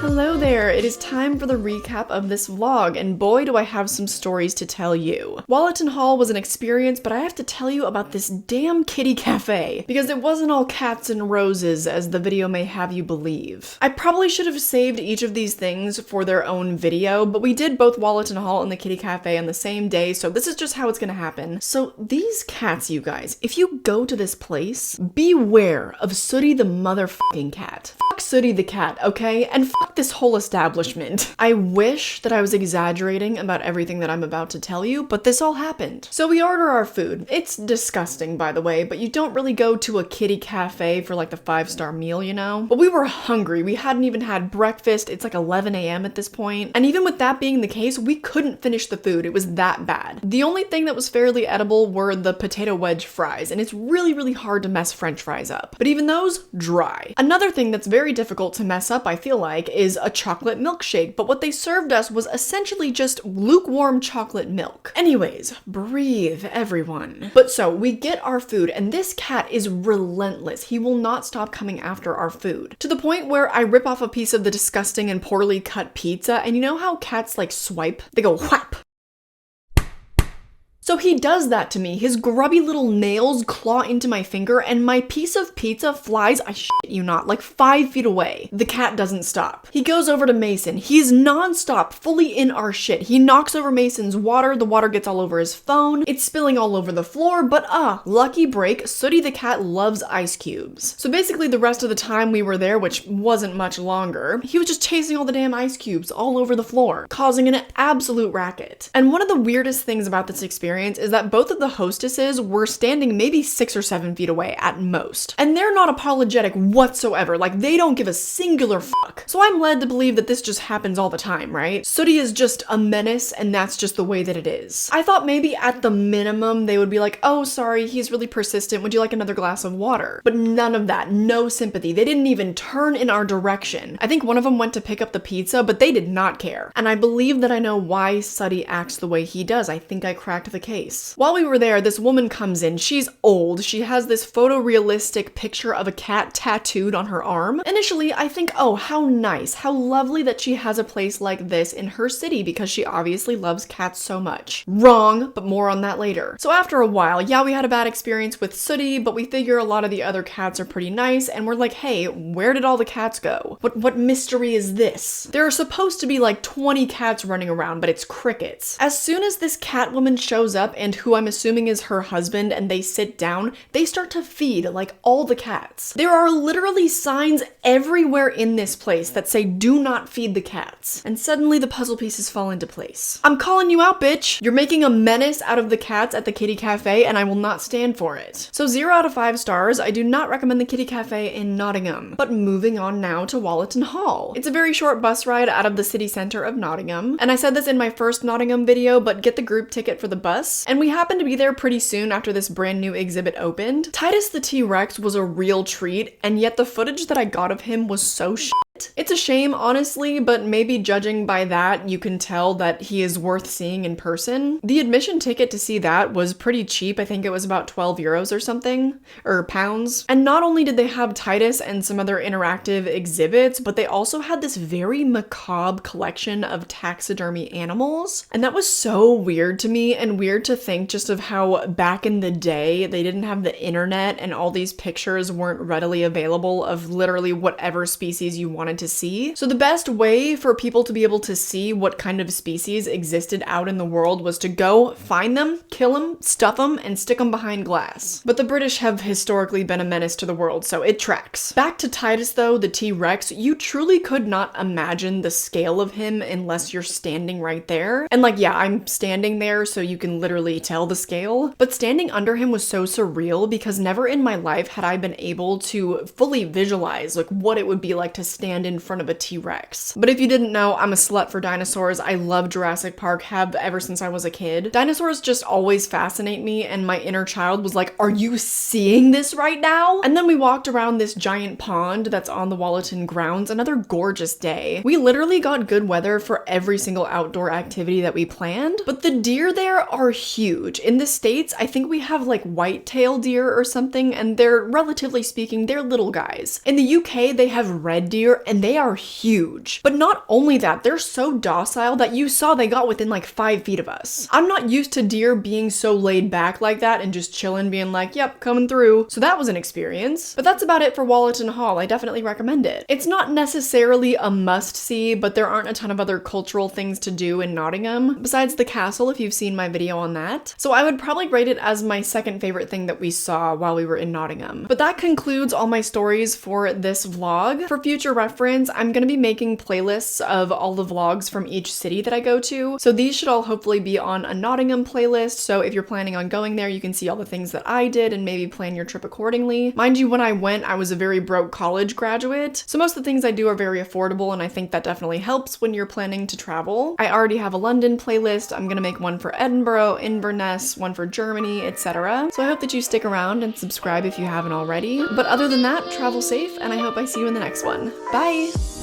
Hello there, it is time for the recap of this vlog, and boy do I have some stories to tell you. Wollaton Hall was an experience, but I have to tell you about this damn kitty cafe, because it wasn't all cats and roses as the video may have you believe. I probably should have saved each of these things for their own video, but we did both Wollaton Hall and the kitty cafe on the same day, so this is just how it's gonna happen. So these cats, you guys, if you go to this place, beware of Sooty the motherfucking cat. Fuck Sooty the cat, okay? And fuck this whole establishment. I wish that I was exaggerating about everything that I'm about to tell you, but this all happened. So we order our food. It's disgusting, by the way, but you don't really go to a kitty cafe for like the 5-star meal, you know? But we were hungry. We hadn't even had breakfast. It's like 11 a.m. at this point. And even with that being the case, we couldn't finish the food. It was that bad. The only thing that was fairly edible were the potato wedge fries, and it's really, really hard to mess French fries up. But even those, dry. Another thing that's very difficult to mess up, I feel like, is a chocolate milkshake, but what they served us was essentially just lukewarm chocolate milk. Anyways, breathe, everyone. But so, we get our food, and this cat is relentless. He will not stop coming after our food. To the point where I rip off a piece of the disgusting and poorly cut pizza, and you know how cats like swipe? They go whap! So he does that to me. His grubby little nails claw into my finger and my piece of pizza flies, I shit you not, like 5 feet away. The cat doesn't stop. He goes over to Mason. He's non-stop, fully in our shit. He knocks over Mason's water. The water gets all over his phone. It's spilling all over the floor, but lucky break, Sooty the cat loves ice cubes. So basically the rest of the time we were there, which wasn't much longer, he was just chasing all the damn ice cubes all over the floor, causing an absolute racket. And one of the weirdest things about this experience is that both of the hostesses were standing maybe 6 or 7 feet away at most. And they're not apologetic whatsoever, like they don't give a singular fuck. So I'm led to believe that this just happens all the time, right? Sooty is just a menace and that's just the way that it is. I thought maybe at the minimum they would be like, oh sorry, he's really persistent, would you like another glass of water? But none of that, no sympathy. They didn't even turn in our direction. I think one of them went to pick up the pizza, but they did not care. And I believe that I know why Sooty acts the way he does. I think I cracked the case. While we were there, this woman comes in. She's old. She has this photorealistic picture of a cat tattooed on her arm. Initially, I think, oh, how nice, how lovely that she has a place like this in her city because she obviously loves cats so much. Wrong, but more on that later. So after a while, yeah, we had a bad experience with Sooty, but we figure a lot of the other cats are pretty nice, and we're like, hey, where did all the cats go? What mystery is this? There are supposed to be like 20 cats running around, but it's crickets. As soon as this cat woman shows up, and who I'm assuming is her husband, and they sit down, they start to feed like all the cats. There are literally signs everywhere in this place that say do not feed the cats. And suddenly the puzzle pieces fall into place. I'm calling you out, bitch. You're making a menace out of the cats at the kitty cafe and I will not stand for it. So 0 out of 5 stars, I do not recommend the kitty cafe in Nottingham. But moving on now to Wollaton Hall. It's a very short bus ride out of the city center of Nottingham. And I said this in my first Nottingham video, but get the group ticket for the bus. And we happened to be there pretty soon after this brand new exhibit opened. Titus the T-Rex was a real treat, and yet the footage that I got of him was so shit. It's a shame, honestly, but maybe judging by that, you can tell that he is worth seeing in person. The admission ticket to see that was pretty cheap. I think it was about 12 euros or something, or pounds. And not only did they have Titus and some other interactive exhibits, but they also had this very macabre collection of taxidermy animals. And that was so weird to me, and weird to think just of how back in the day, they didn't have the internet and all these pictures weren't readily available of literally whatever species you wanted to see. So the best way for people to be able to see what kind of species existed out in the world was to go find them, kill them, stuff them, and stick them behind glass. But the British have historically been a menace to the world, so it tracks. Back to Titus though, the T-Rex, you truly could not imagine the scale of him unless you're standing right there. And like, yeah, I'm standing there so you can literally tell the scale, but standing under him was so surreal because never in my life had I been able to fully visualize like what it would be like to stand in front of a T-Rex. But if you didn't know, I'm a slut for dinosaurs. I love Jurassic Park, have ever since I was a kid. Dinosaurs just always fascinate me, and my inner child was like, are you seeing this right now? And then we walked around this giant pond that's on the Wollaton grounds, another gorgeous day. We literally got good weather for every single outdoor activity that we planned, but the deer there are huge. In the States, I think we have like white-tailed deer or something, and they're, relatively speaking, they're little guys. In the UK, they have red deer, and they are huge. But not only that, they're so docile that you saw they got within like 5 feet of us. I'm not used to deer being so laid back like that and just chilling, being like, yep, coming through. So that was an experience. But that's about it for Wollaton Hall. I definitely recommend it. It's not necessarily a must-see, but there aren't a ton of other cultural things to do in Nottingham, besides the castle if you've seen my video on that. So I would probably rate it as my second favorite thing that we saw while we were in Nottingham. But that concludes all my stories for this vlog. For future reference, I'm gonna be making playlists of all the vlogs from each city that I go to. So these should all hopefully be on a Nottingham playlist. So if you're planning on going there, you can see all the things that I did and maybe plan your trip accordingly. Mind you, when I went, I was a very broke college graduate. So most of the things I do are very affordable, and I think that definitely helps when you're planning to travel. I already have a London playlist. I'm gonna make one for Edinburgh, Inverness, one for Germany, etc. So I hope that you stick around and subscribe if you haven't already. But other than that, travel safe, and I hope I see you in the next one. Bye!